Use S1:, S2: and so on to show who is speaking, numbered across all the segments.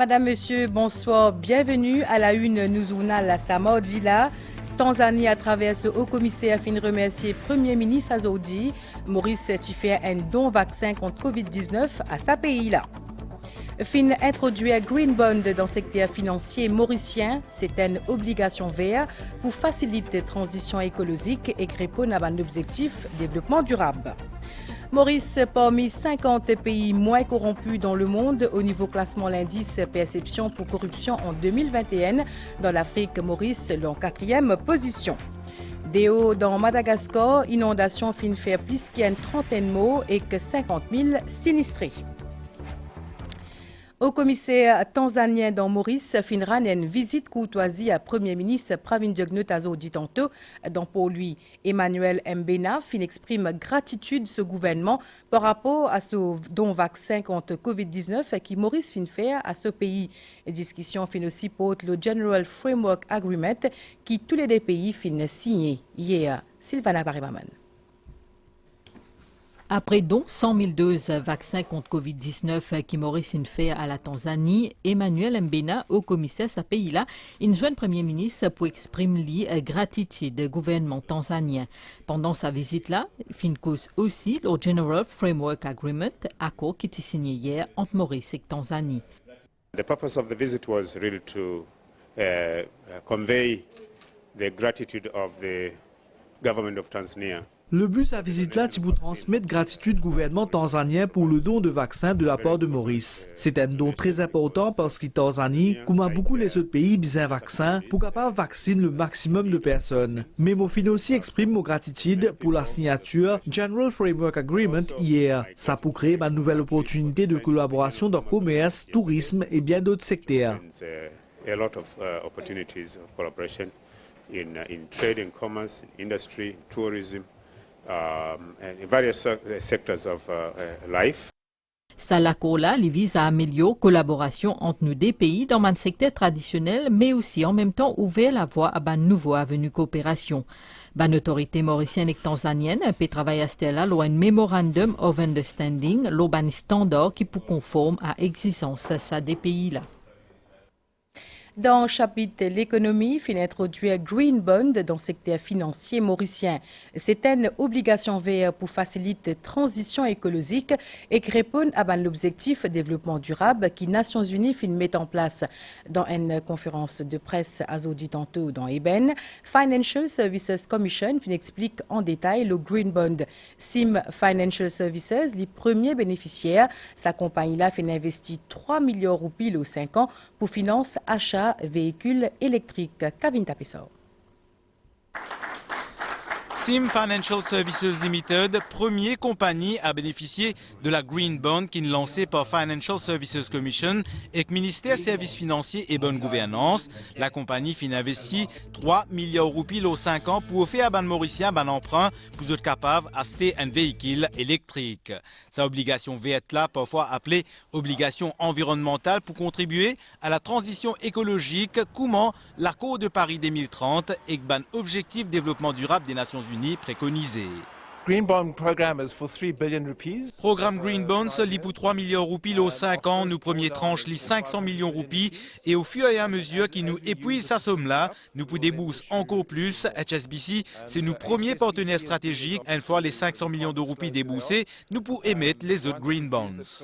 S1: Madame, Monsieur, bonsoir. Bienvenue à la une Nouzouna la Samordila. Tanzanie, à travers ce haut commissaire, fin remercier Premier ministre Azoudi. Maurice Tifé un don vaccin contre Covid-19 à sa pays-là. Fin introduire Green Bond dans le secteur financier mauricien, c'est une obligation verte pour faciliter la transition écologique et répondre à un objectif développement durable. Maurice, parmi 50 pays moins corrompus dans le monde au niveau classement l'indice perception pour corruption en 2021. Dans l'Afrique, Maurice est en 4e position. Déo dans Madagascar, inondation fin faire plus qu'une trentaine de morts et que 50 000 sinistrés. Au commissaire tanzanien dans Maurice, finira une visite courtoisie à Premier ministre Pravin Gordhan Azoudi tantôt. Dans pour lui, Emmanuel Mbena exprime gratitude ce gouvernement par rapport à ce don vaccin contre Covid-19 qui Maurice fin faire à ce pays. Discussion fin aussi pour le General Framework Agreement qui tous les deux pays fin signé hier. Sylvana Barimaman.
S2: Après don 100 000 doses vaccins contre Covid-19 qui Maurice fait à la Tanzanie, Emmanuel Mbena, au commissaire ce pays-là, une jeune premier ministre pour exprimer gratitude du gouvernement tanzanien. Pendant sa visite-là, il cause aussi le General Framework Agreement, accord qui était signé hier entre Maurice et Tanzanie.
S3: The purpose of the visit was really to convey the gratitude of the government of Tanzania.
S4: Le but de la visite-là, c'est pour transmettre gratitude au gouvernement tanzanien pour le don de vaccins de la part de Maurice. C'est un don très important parce que Tanzanie, comme beaucoup les autres pays, besoin de vaccins pour capable vacciner le maximum de personnes. Mais mon fin aussi exprime mon gratitude pour la signature General Framework Agreement hier. Ça pour créer une nouvelle opportunité de collaboration dans le commerce, tourisme et bien d'autres secteurs.
S3: A lot of opportunities of collaboration in trade and commerce, industry, tourism. And in various sectors of life.
S2: L'accord-là vise à améliorer la collaboration entre nos deux pays dans un secteur traditionnel, mais aussi en même temps ouvrir la voie à une nouvelle avenue de coopération. L'autorité mauricienne et tanzanienne peut travailler à ce là un memorandum of understanding, un standard qui peut conforme à l'existence de ces pays-là.
S1: Dans le chapitre l'économie, fin introduire Green Bond dans le secteur financier mauricien. C'est une obligation verte pour faciliter la transition écologique et répondre à l'objectif de développement durable qui Nations Unies fin met en place. Dans une conférence de presse Azoudi tantôt dans Eben, Financial Services Commission fin explique en détail le Green Bond. SIM Financial Services, les premiers bénéficiaires, sa compagnie-là fin investi 3 milliards de roupies aux 5 ans pour financer achat véhicules électriques. Kavin Tapessor.
S5: SIM Financial Services Limited, première compagnie à bénéficier de la Green Bond qui est lancée par Financial Services Commission et le ministère des Services financiers et bonne gouvernance. La compagnie fin investi 3 milliards de roupies aux 5 ans pour offrir à ban Mauricien un emprunt pour être capable d'acheter un véhicule électrique. Sa obligation verte là, parfois appelée obligation environnementale pour contribuer à la transition écologique, comment l'accord de Paris 2030 et ban objectif développement durable des Nations Unies préconisé.
S6: Green Bond program is for 3 billion rupees.
S5: Programme Green Bonds, li pour 3 milliards de roupies aux 5 ans, nous premiers tranches li 500 millions de roupies et au fur et à mesure qui nous épuise sa somme là, nous pour débourser encore plus. HSBC, c'est nos premiers partenaires stratégiques. Une fois les 500 millions de roupies déboursés, nous pour émettre les autres Green Bonds.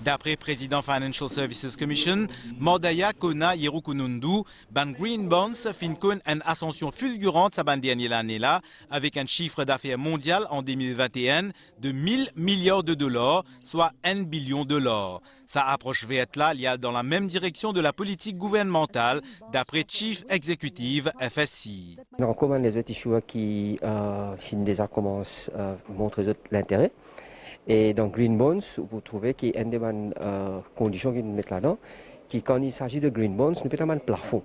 S5: D'après président Financial Services Commission, Mordaya Kona Yerukunundu, ban Green Bonds fin une ascension fulgurante sa dernière année là, avec un chiffre d'affaires mondial en 2021 de 1000 milliards de dollars, soit 1 billion de dollars. Sa approche verte là, il y a dans la même direction de la politique gouvernementale, d'après Chief Executive FSC.
S7: On commande les autres issuers qui déjà commencent à montrer l'intérêt. Et dans Green Bonds, vous trouvez qu'il y a une des conditions qu'ils mettent là-dedans, qui quand il s'agit de Green Bonds, nous pouvons avoir un plafond.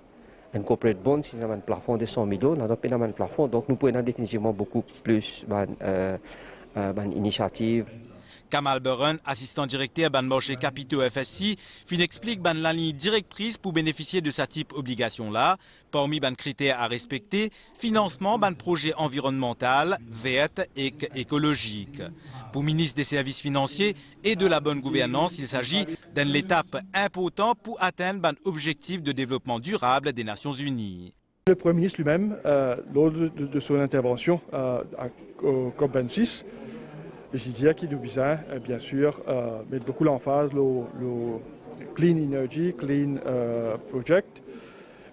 S7: Un corporate bond, c'est un plafond de 100 millions, nous avons un plafond, donc nous pouvons définitivement beaucoup plus d'initiatives.
S5: Kamal Burren, assistant directeur ban marché capitaux FSI, fin explique ban la ligne directrice pour bénéficier de sa type obligation là. Parmi ban critères à respecter, financement ban projet environnemental, vert et écologique. Pour le ministre des Services financiers et de la bonne gouvernance, il s'agit d'une étape importante pour atteindre ban objectif de développement durable des Nations Unies.
S8: Le Premier ministre lui-même, lors de son intervention au COP26, il dit qu'il nous besoin, bien sûr, mettre beaucoup l'emphase le Clean Energy, Clean Project,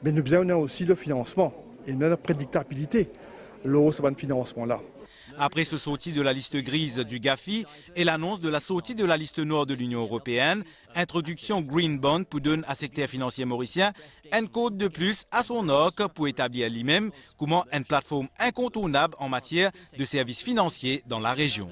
S8: mais nous besoin aussi le financement et la prédictabilité de ce financement-là.
S5: Après ce sortie de la liste grise du GAFI et l'annonce de la sortie de la liste noire de l'Union européenne, introduction Green Bond pour donner à secteur financier mauricien un code de plus à son arc pour établir lui-même comment une plateforme incontournable en matière de services financiers dans la région.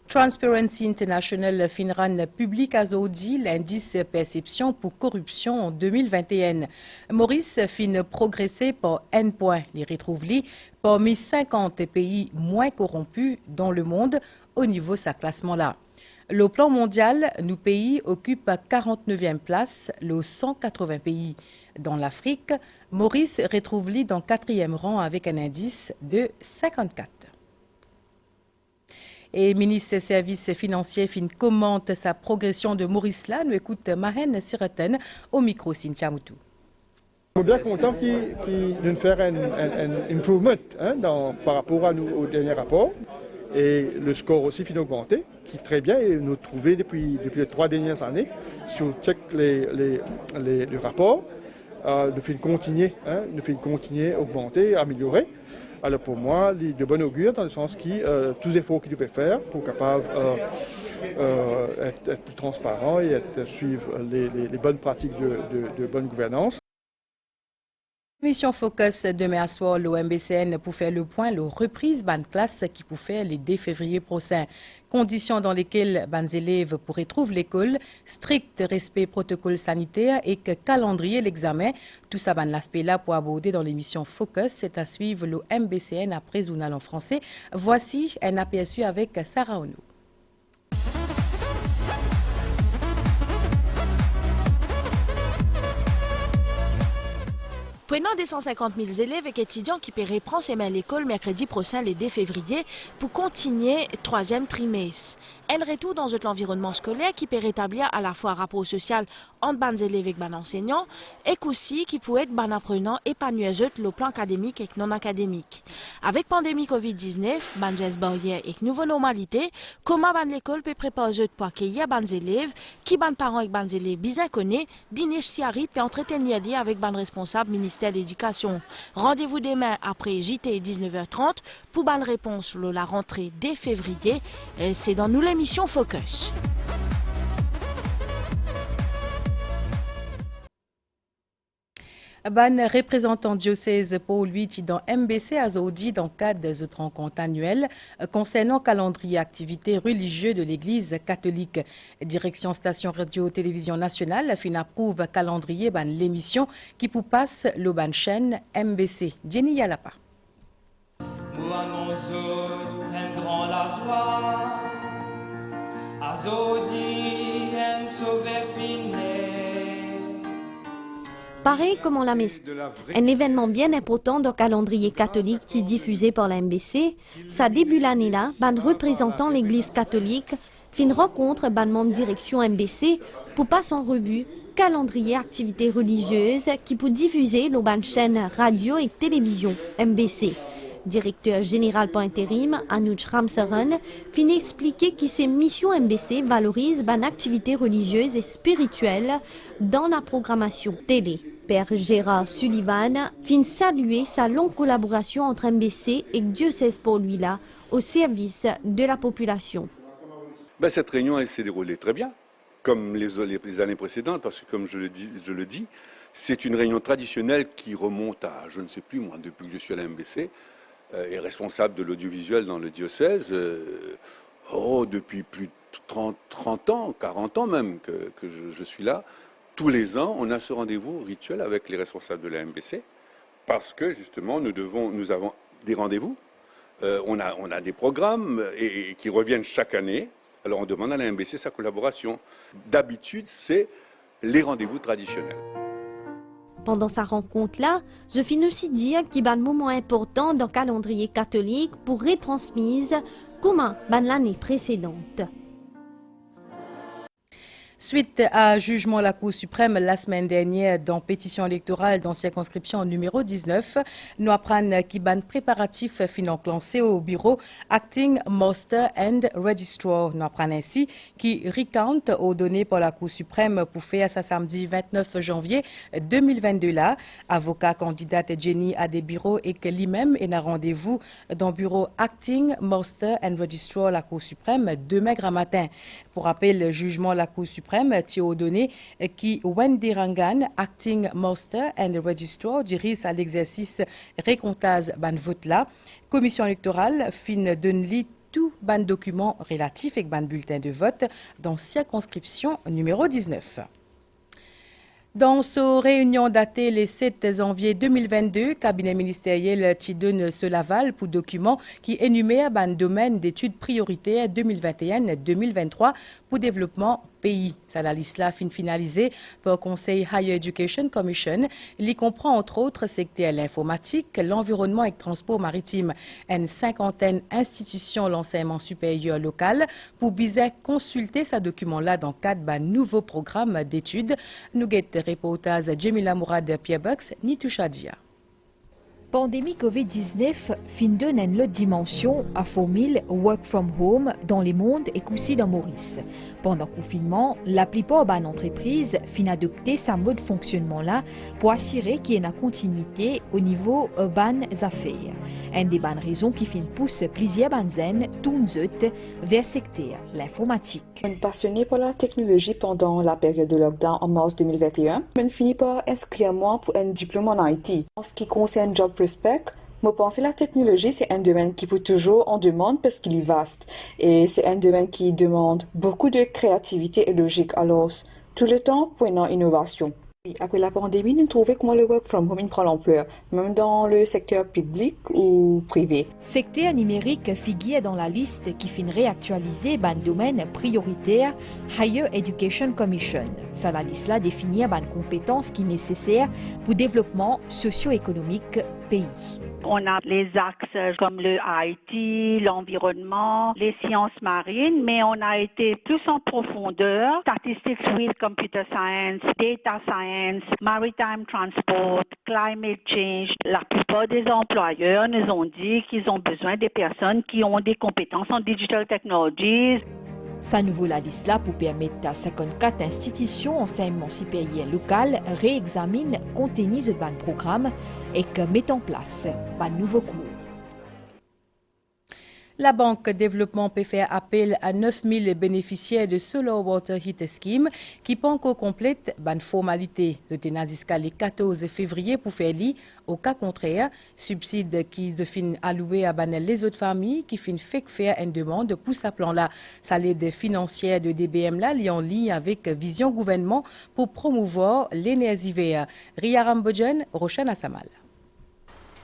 S1: Transparency International finran public à Zodi l'indice perception pour corruption en 2021. Maurice fin progressé par N points. Les retrouve-li parmi 50 pays moins corrompus dans le monde au niveau de sa classement-là. Le plan mondial, nos pays occupent 49e place, le 180 pays. Dans l'Afrique, Maurice retrouve-li dans 4e rang avec un indice de 54. Et ministre des Services financiers fin commente sa progression de Maurice là. Nous écoute Mahen Sireten au micro Cynthia Moutou.
S8: Je suis bien content qu'il nous fasse un improvement par rapport à nous, au dernier rapport. Et le score aussi fin augmenté, qui est très bien et nous trouvé depuis les 3 dernières années. Si on check les rapports, nous fin continuer à augmenter, améliorer. Alors pour moi, de bon augure dans le sens que tous les efforts qu'il peut faire pour capable être plus transparent et suivre les bonnes pratiques de bonne gouvernance.
S1: Mission Focus demain soir l'OMBCN pour faire le point, la reprise ban classe qui pour faire les 2 février prochain. Conditions dans lesquelles ban élèves pourraient trouver l'école, strict respect protocole sanitaire et que calendrier l'examen. Tout ça ban l'aspect là pour aborder dans l'émission Focus. C'est à suivre l'OMBCN après journal en français. Voici un aperçu avec Sarah Ono.
S9: Prenant des 150 000 élèves et étudiants qui paieraient prendre ses mains à l'école mercredi prochain, le 2 février, pour continuer 3e trimestre. Un retour dans l'environnement scolaire qui peut rétablir à la fois un rapport social entre les élèves et les enseignants, et aussi qui peut être les apprenants épanouis le plan académique et non académique. Avec la pandémie Covid-19, les gestes barrières et nouvelle normalité, comment l'école peut préparer pour accueillir les élèves, qui les parents et les élèves bien connaissent, dîner si arrive et entretenir avec les responsables ministère de l'Éducation. Rendez-vous demain après JT 19h30 pour une réponse à la rentrée dès février. C'est dans nous l'émission Focus.
S1: Ban représentant diocèse Paul lui dans MBC à Zodi dans le cadre de cette rencontre annuelle concernant calendrier activités religieuses de l'Église catholique. Direction station radio-télévision nationale fin approuve calendrier ban l'émission qui pour passe le ban chaîne MBC. Jenny Yalapa.
S10: Nous annonçons un grand la joie, à Zodi un sauveur fini.
S11: Pareil comme on l'a mis, un événement bien important dans le calendrier catholique qui est diffusé par la MBC, ça début l'année là, ban représentant l'Église catholique, fin rencontre ban membre direction MBC pour passer en revue calendrier activités religieuses qui pour diffuser le ban chaîne radio et télévision MBC. Directeur général par intérim, Anuj Ramsaran, fin expliquer que ces missions MBC valorisent ban activités religieuses et spirituelles dans la programmation télé. Père Gérard Sullivan fin saluer sa longue collaboration entre MBC et Diocèse Paul-Louis-là au service de la population.
S12: Cette réunion s'est déroulée très bien, comme les années précédentes, parce que comme je le dis, c'est une réunion traditionnelle qui remonte à, je ne sais plus moi, depuis que je suis à la MBC, et responsable de l'audiovisuel dans le diocèse, depuis plus de 30 ans, 40 ans même que je suis là. Tous les ans, on a ce rendez-vous rituel avec les responsables de la MBC parce que justement, nous avons des rendez-vous On a des programmes qui reviennent chaque année. Alors on demande à la MBC sa collaboration. D'habitude, c'est les rendez-vous traditionnels.
S11: Pendant sa rencontre-là, je finis aussi dire qu'il y a un moment important dans le calendrier catholique pour retransmise comme l'année précédente.
S1: Suite à jugement de la Cour suprême la semaine dernière dans pétition électorale dans circonscription numéro 19, nous apprenons qu'il ban préparatif finant lancé au bureau Acting Master and Registrar. Nous apprenons ainsi qui recount aux données par la Cour suprême pour faire ça samedi 29 janvier 2022 là. Avocat candidate Jenny Adebiro et que lui-même est un rendez-vous dans le bureau Acting Master and Registrar la Cour suprême demain grand matin. Pour rappel, le jugement de la Cour suprême Thio donné qui Wendy Rangan, Acting Master and Registrar, dirige à l'exercice récomptage ban vote là. Commission électorale fin donne tout ban document relatif et ban bulletin de vote dans circonscription numéro 19. Dans sa réunion datée le 7 janvier 2022, cabinet ministériel qui donne ce l'aval pour document qui énumère un domaine d'études prioritaires 2021-2023 pour développement pays. Ça la liste là finalisée par le Conseil Higher Education Commission. Il comprend entre autres secteurs l'informatique, l'environnement et le transport maritime. Une cinquantaine d'institutions l'enseignement supérieur local pour bien consulter ce document-là dans le cadre d'un nouveau programme d'études. Nous guettons reportage Jemila Mourad Pierre-Box, Nitouchadia.
S13: Pandémie COVID-19 fin donne une autre dimension à formule work from home dans le monde et aussi dans Maurice. Pendant le confinement, la plupart des entreprises fin adopter sa mode fonctionnement-là pour assurer qu'il y ait une continuité au niveau des affaires. Une des bonnes raisons qui fin pousse plusieurs banzen tournent vers le secteur, l'informatique.
S14: Je suis passionnée par la technologie pendant la période de lockdown en mars 2021. Je finis par inscrire moi pour un diplôme en IT. En ce qui concerne Job Prospect, je pense que la technologie, c'est un domaine qui peut toujours en demande parce qu'il est vaste. Et c'est un domaine qui demande beaucoup de créativité et logique. Alors, tout le temps pour une innovation. Après la pandémie, nous trouvons comment le work from home prend l'ampleur, même dans le secteur public ou privé.
S13: Secteur numérique figure dans la liste qui fin réactualiser un domaine prioritaire Higher Education Commission. Ça la liste là définit une compétence qui est nécessaire pour le développement socio-économique pays.
S15: On a les axes comme le IT, l'environnement, les sciences marines, mais on a été plus en profondeur. Statistics with computer science, data science, maritime transport, climate change. La plupart des employeurs nous ont dit qu'ils ont besoin des personnes qui ont des compétences en digital technologies.
S13: Ça nouveau la liste là pour permettre à 54 institutions enseignement supérieur local réexaminer contenu de ban programme et que mettent en place un nouveau cours.
S1: La Banque Développement peut faire appel à 9000 bénéficiaires de Solar Water Heat Scheme qui peut encore complète une formalité de tenir jusqu'à le 14 février pour faire lit. Au cas contraire, subside qui de fin alloué à les autres familles qui fin fait faire une demande pour ce plan-là. Ça l'aide financière de DBM là, en ligne avec Vision Gouvernement pour promouvoir l'énergie verte. Ria Rambodjan, Rochane Assamal.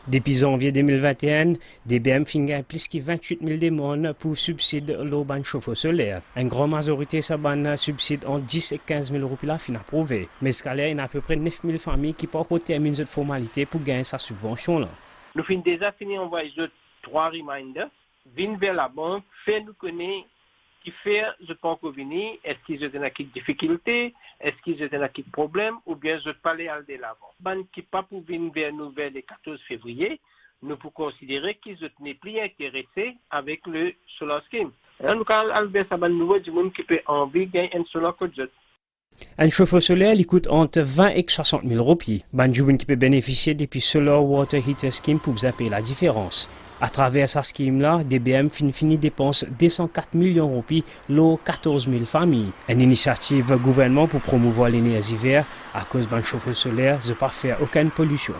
S16: Depuis janvier 2021, DBM finit plus que 28 000 demandes pour subsides l'eau ban chauffe-eau solaire. Une grande majorité de ban subsides en 10 et 15 000 € fin approuvé. Mais ce il y a à peu près 9 000 familles qui peuvent terminer cette formalité pour gagner sa subvention.
S17: Nous finissons déjà fini envoyer 3 reminders. Venez vers la banque, faire nous connaître qui fait je pense venir, est-ce qu'ils ont une difficulté, est-ce qu'ils ont un problème, ou bien je parler à de l'avant. Ban qui pas pour venir vers nous vers le 14 février, nous pouvons considérer qu'ils n'est plus intéressés avec le solar scheme. Nous allons vers ça ban nouveau du monde qui peut envie gagner un solar code.
S16: Un chauffe-eau solaire il coûte entre 20 et 60 000 €. Banjoubin qui peut bénéficier depuis Solar Water Heater Scheme pour zapper la différence. À travers sa scheme-là, DBM finit dépense 204 millions €, l'eau 14 000 familles. Une initiative gouvernement pour promouvoir l'énergie verte à cause d'un chauffe-eau solaire ne pas faire aucune pollution.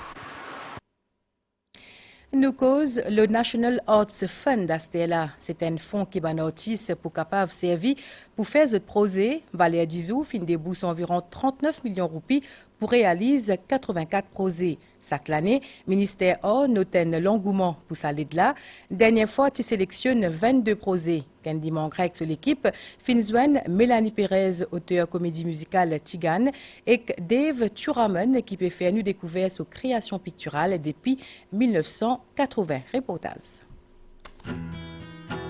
S1: Nous cause le National Arts Fund d'Astella. C'est un fonds qui est artiste pour capable servir pour faire ce projet. Valère Dizou fin débourse environ 39 millions € pour réaliser 84 projets. Chaque année, ministère A note l'engouement pour s'aller de là. Dernière fois, tu sélectionnes 22 projets. Candy Mangrec sur l'équipe, Finzwen, Mélanie Pérez, auteur comédie musicale Tigane, et Dave Turaman, qui peut faire nous découvrir sur création picturale depuis 1980. Reportage.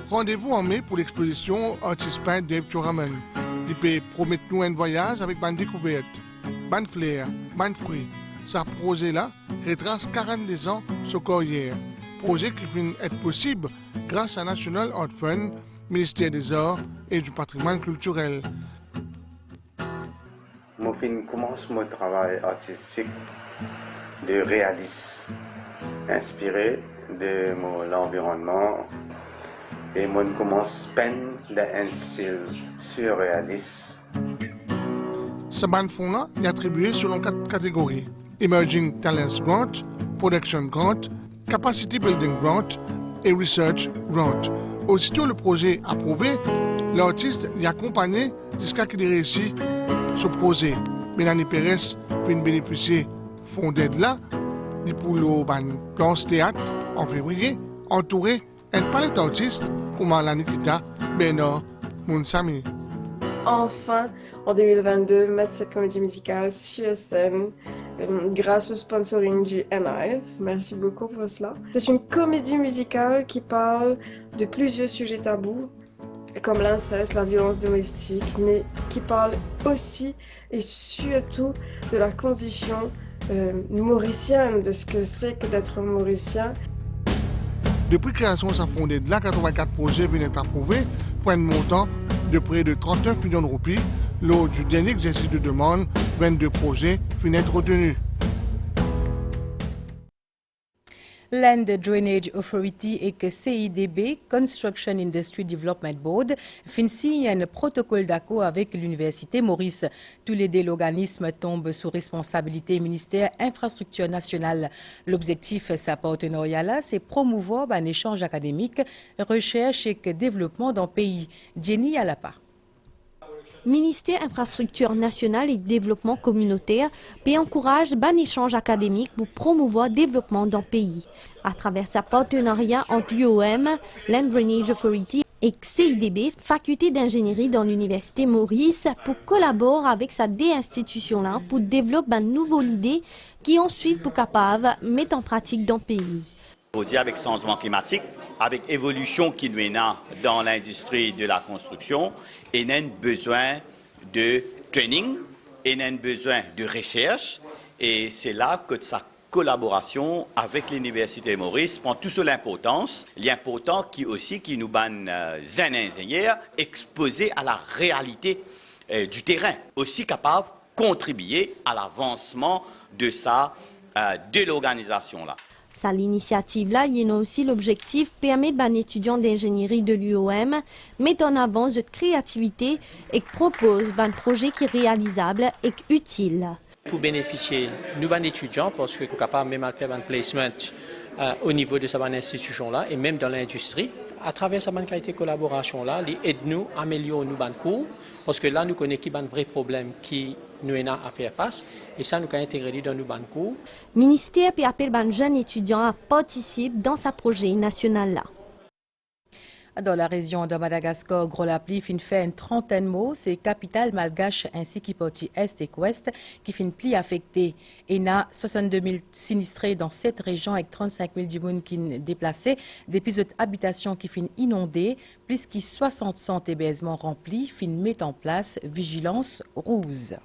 S18: Rendez-vous en mai pour l'exposition artiste peintre Dave Turaman. Il peut promettre nous un voyage avec ban découverte, ban flair, ban fruit. Sa projet là retrace 42 ans sur carrière. Projet qui finit être possible grâce à National Art Fund, ministère des Arts et du Patrimoine culturel.
S19: Moi, je commence mon travail artistique de réaliste, inspiré de l'environnement. Et moi, je commence peine d'un style surréaliste.
S18: Ce fond là est attribué selon 4 catégories: Emerging Talents Grant, Production Grant, Capacity Building Grant et Research Grant. Aussitôt le projet approuvé, l'artiste y accompagné jusqu'à qu'il ait réussi ce projet. Mélanie Pérez peut bénéficier fonds d'aide là, pour le danse théâtre en février, entouré d'un palette d'artistes comme Alani Kita, Bernard, Mounsami.
S20: Enfin, en 2022, mettre cette comédie musicale sur scène grâce au sponsoring du NIF. Merci beaucoup pour cela. C'est une comédie musicale qui parle de plusieurs sujets tabous, comme l'inceste, la violence domestique, mais qui parle aussi et surtout de la condition mauricienne, de ce que c'est que d'être mauricien.
S18: Depuis création de sa fondée, de là, 84 projets viennent être approuvés pour un montant de près de 39 millions de roupies. Lors du dernier exercice de demande, 22 projets viennent être retenus.
S1: Land Drainage Authority et que CIDB, Construction Industry Development Board, signent un protocole d'accord avec l'Université Maurice. Tous les deux organismes tombent sous responsabilité ministère Infrastructure nationale. L'objectif, sa partenariat, c'est promouvoir un échange académique, recherche et développement dans le pays. Jenny Alapa.
S11: Ministère Infrastructure nationale et Développement communautaire encourage un échange académique pour promouvoir le développement dans le pays. À travers sa partenariat entre l'UOM, Land Drainage Authority et CIDB, faculté d'ingénierie dans l'Université Maurice, pour collaborer avec sa institution-là pour développer une nouvelle idée qui ensuite pour capable mettre en pratique dans le pays.
S21: Avec le changement climatique, avec l'évolution qui nous est dans l'industrie de la construction, il y a besoin de training, il y a besoin de recherche, et c'est là que sa collaboration avec l'Université de Maurice prend toute l'importance. L'important qui aussi qui nous donne un ingénieur exposé à la réalité du terrain, aussi capable de contribuer à l'avancement de l'organisation-là.
S11: Ça, l'initiative-là, il y a aussi l'objectif de permettre aux étudiants d'ingénierie de l'UOM mettre en avant cette créativité et propose un projet qui est réalisable et utile.
S22: Pour bénéficier, nous, les étudiants, parce que nous sommes capables même de faire un placement au niveau de cette institution-là et même dans l'industrie, à travers cette qualité de collaboration-là, ils aident nous à améliorer nos cours, parce que là, nous connaissons un vrai problème qui nous avons à faire face, et ça, nous avons intégré dans nos cours.
S11: Le ministère peut appeler les jeunes étudiants à participer dans ce projet national-là.
S1: Dans la région de Madagascar, Gros-Lapli fait une trentaine de mots, c'est capitale malgache ainsi qu'y partie est et ouest qui fin pli affecté. Il y a 62 000 sinistrés dans cette région avec 35 000 djibouns qui déplacés, des pisos d'habitation qui fin inondés, plus que 60 centres hébergements remplis, fin mettent en place vigilance rouge.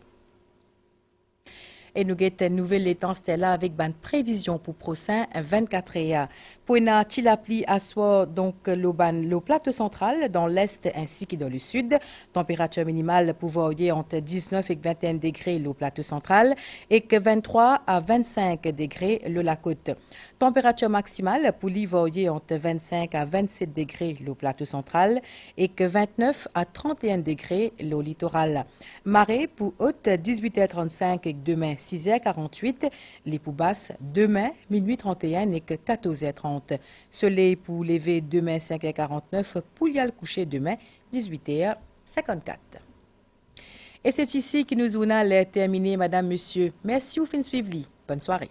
S1: Et nous avons une nouvelle intensité là avec une prévision pour prochain 24 heures. Pour une tilapli à soi, donc le plateau central dans l'est ainsi que dans le sud. Température minimale pour varier entre 19 et 21 degrés le plateau central et que 23 à 25 degrés la côte. Température maximale pour varier entre 25 à 27 degrés le plateau central et que 29 à 31 degrés le littoral. Marée pour haute 18h35 et demain 6h48, les plus basses demain minuit 31 et que 14h30. Soleil pour lever demain 5h49, pour y aller coucher demain 18h54. Et c'est ici que nous journal est terminé, madame, monsieur. Merci ou fin suivre. Bonne soirée.